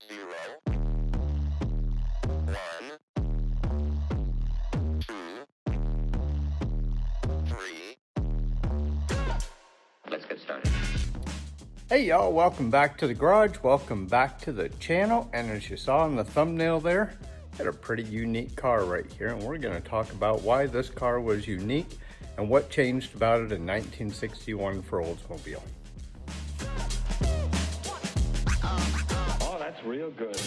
0, 1, 2, 3. Let's get started. Hey y'all, welcome back to the garage, welcome back to the channel, and as you saw in the thumbnail there, got a pretty unique car right here, and we're going to talk about why this car was unique and what changed about it in 1961 for Oldsmobile. Oh, that's real good.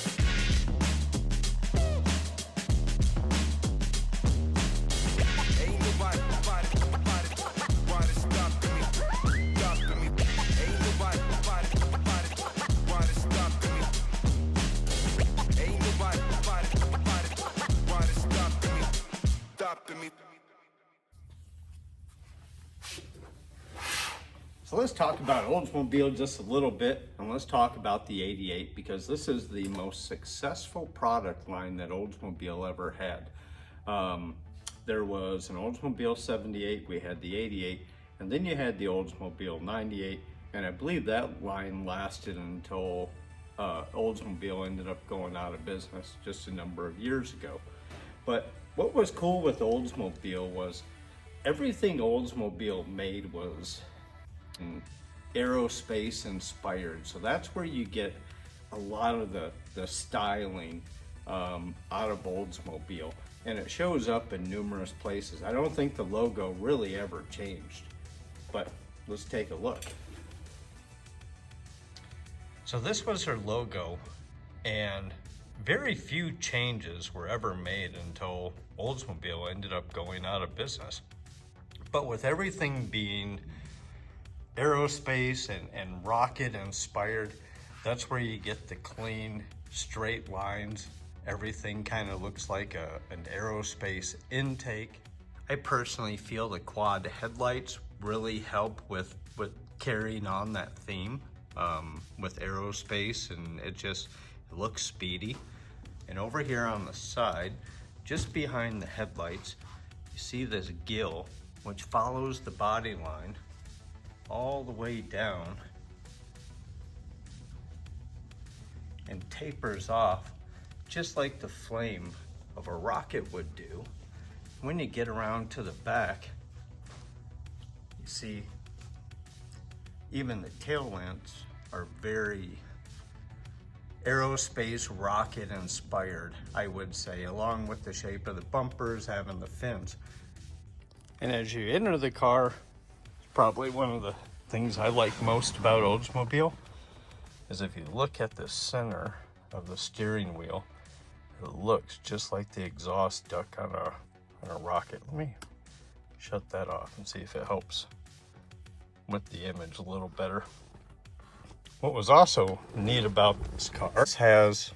So let's talk about Oldsmobile just a little bit, and let's talk about the 88 because this is the most successful product line that Oldsmobile ever had. There was an Oldsmobile 78, we had the 88, and then you had the Oldsmobile 98, and I believe that line lasted until Oldsmobile ended up going out of business just a number of years ago. But what was cool with Oldsmobile was everything Oldsmobile made was aerospace inspired, so that's where you get a lot of the styling out of Oldsmobile, and it shows up in numerous places. I don't think the logo really ever changed, but let's take a look. So this was her logo, and very few changes were ever made until Oldsmobile ended up going out of business. But with everything being aerospace and rocket inspired, that's where you get the clean straight lines. Everything kind of looks like an aerospace intake. I personally feel the quad headlights really help with carrying on that theme with aerospace, and it looks speedy. And over here on the side, just behind the headlights, you see this gill which follows the body line all the way down and tapers off just like the flame of a rocket would do. When you get around to the back, you see even the tail lamps are very aerospace rocket inspired, I would say, along with the shape of the bumpers, having the fins. And as you enter the car, probably one of the things I like most about Oldsmobile is if you look at the center of the steering wheel, it looks just like the exhaust duct on a rocket. Let me shut that off and see if it helps with the image a little better. What was also neat about this car, this has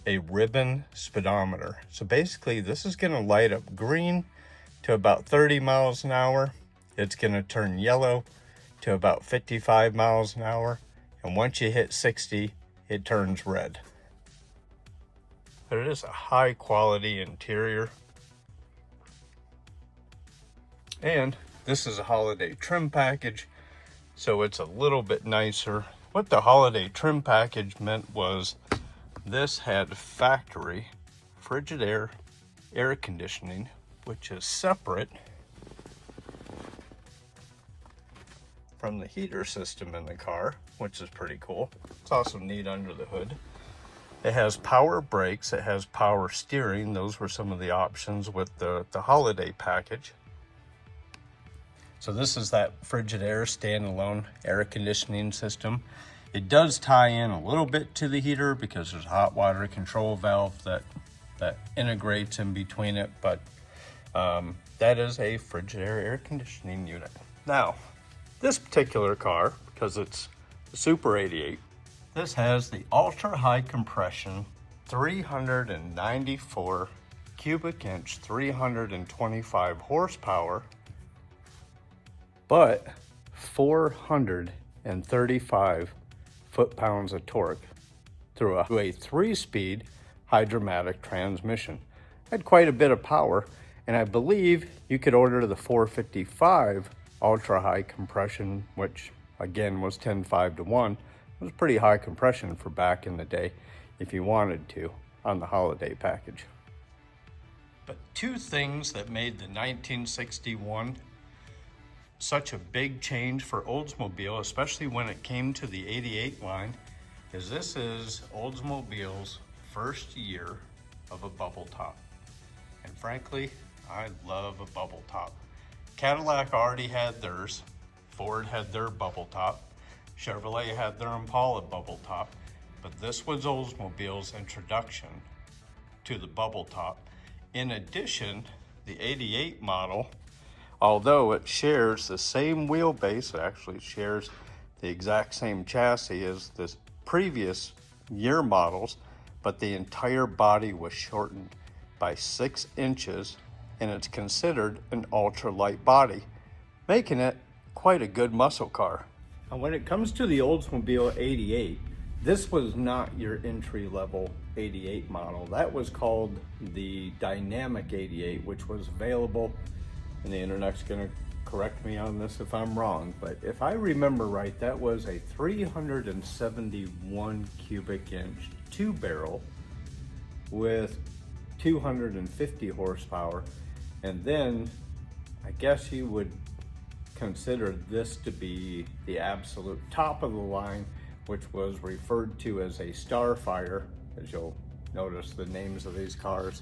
a ribbon speedometer. So basically this is going to light up green to about 30 miles an hour. It's going to turn yellow to about 55 miles an hour. And once you hit 60, it turns red. But it is a high quality interior. And this is a holiday trim package, so it's a little bit nicer. What the holiday trim package meant was this had factory Frigidaire air conditioning, which is separate from the heater system in the car, which is pretty cool. It's also neat under the hood. It has power brakes, it has power steering. Those were some of the options with the holiday package. So this is that Frigidaire standalone air conditioning system. It does tie in a little bit to the heater because there's a hot water control valve that integrates in between it, but that is a Frigidaire air conditioning unit. Now, this particular car, because it's the Super 88, this has the ultra high compression 394 cubic inch, 325 horsepower, but 435 foot-pounds of torque through a 3-speed hydromatic transmission. Had quite a bit of power, and I believe you could order the 455 ultra high compression, which again was 10.5 to 1. It was pretty high compression for back in the day. if you wanted to on the holiday package. But two things that made the 1961 such a big change for Oldsmobile, especially when it came to the 88 line, is this is Oldsmobile's first year of a bubble top. And frankly, I love a bubble top. Cadillac already had theirs, Ford had their bubble top, Chevrolet had their Impala bubble top, but this was Oldsmobile's introduction to the bubble top. In addition, the 88 model, although it shares the same wheelbase, it actually shares the exact same chassis as the previous year models, but the entire body was shortened by 6 inches, and it's considered an ultralight body, making it quite a good muscle car. And when it comes to the Oldsmobile 88, this was not your entry-level 88 model. That was called the Dynamic 88, which was available, and the internet's gonna correct me on this if I'm wrong, but if I remember right, that was a 371 cubic inch 2-barrel with 250 horsepower. And then I guess you would consider this to be the absolute top of the line, which was referred to as a Starfire. As you'll notice, the names of these cars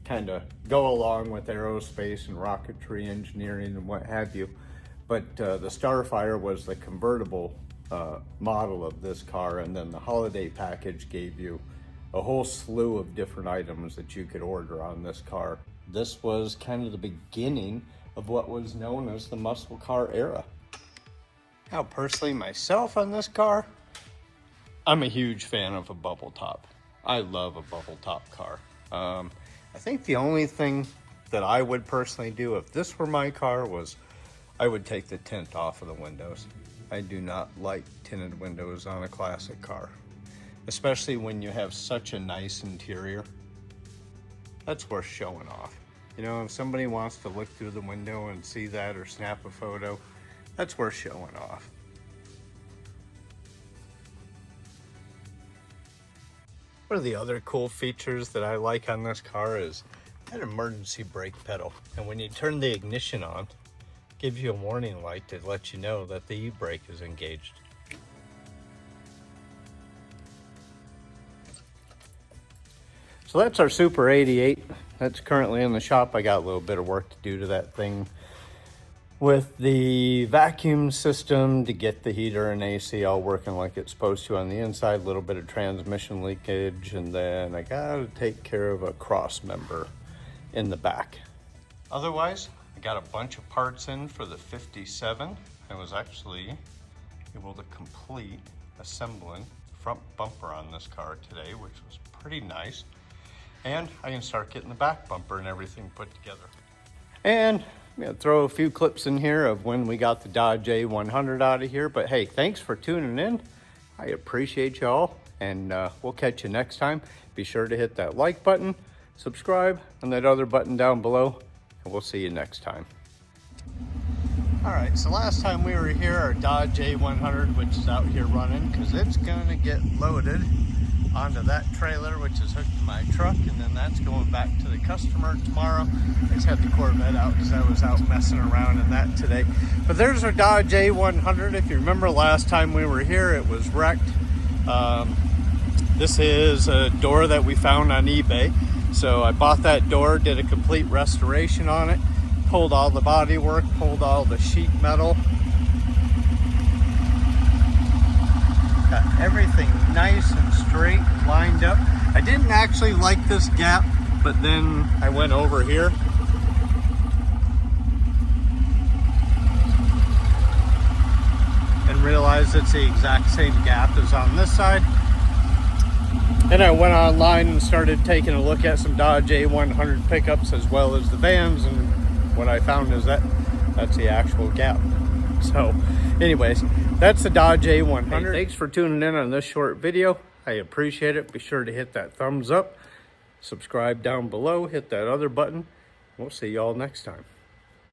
kind of go along with aerospace and rocketry engineering and what have you. But the Starfire was the convertible model of this car, and then the holiday package gave you a whole slew of different items that you could order on this car. This was kind of the beginning of what was known as the muscle car era. Now, personally, myself on this car, I'm a huge fan of a bubble top. I love a bubble top car. I think the only thing that I would personally do if this were my car was I would take the tint off of the windows. I do not like tinted windows on a classic car, especially when you have such a nice interior. That's worth showing off. You know, if somebody wants to look through the window and see that or snap a photo, that's worth showing off. One of the other cool features that I like on this car is that emergency brake pedal. And when you turn the ignition on, it gives you a warning light to let you know that the e-brake is engaged. So that's our Super 88. That's currently in the shop. I got a little bit of work to do to that thing with the vacuum system to get the heater and AC all working like it's supposed to on the inside. A little bit of transmission leakage, and then I gotta take care of a cross member in the back. Otherwise, I got a bunch of parts in for the 57. I was actually able to complete assembling the front bumper on this car today, which was pretty nice. And I can start getting the back bumper and everything put together. And I'm gonna throw a few clips in here of when we got the Dodge A100 out of here. But hey, thanks for tuning in. I appreciate y'all, and we'll catch you next time. Be sure to hit that like button, subscribe, and that other button down below, and we'll see you next time. All right, so last time we were here, our Dodge A100, which is out here running, because it's gonna get loaded onto that trailer, which is hooked to my truck, and then that's going back to the customer tomorrow. I just had the Corvette out because I was out messing around in that today. But there's our Dodge A100. If you remember last time we were here, it was wrecked. This is a door that we found on eBay. So I bought that door, did a complete restoration on it, pulled all the body work, pulled all the sheet metal. Got everything nice and straight and lined up. I didn't actually like this gap, but then I went over here and realized it's the exact same gap as on this side. Then I went online and started taking a look at some Dodge A100 pickups as well as the vans, and what I found is that that's the actual gap. So anyways, that's the Dodge A100. Hey, thanks for tuning in on this short video. I appreciate it. Be sure to hit that thumbs up, subscribe down below, hit that other button. We'll see y'all next time.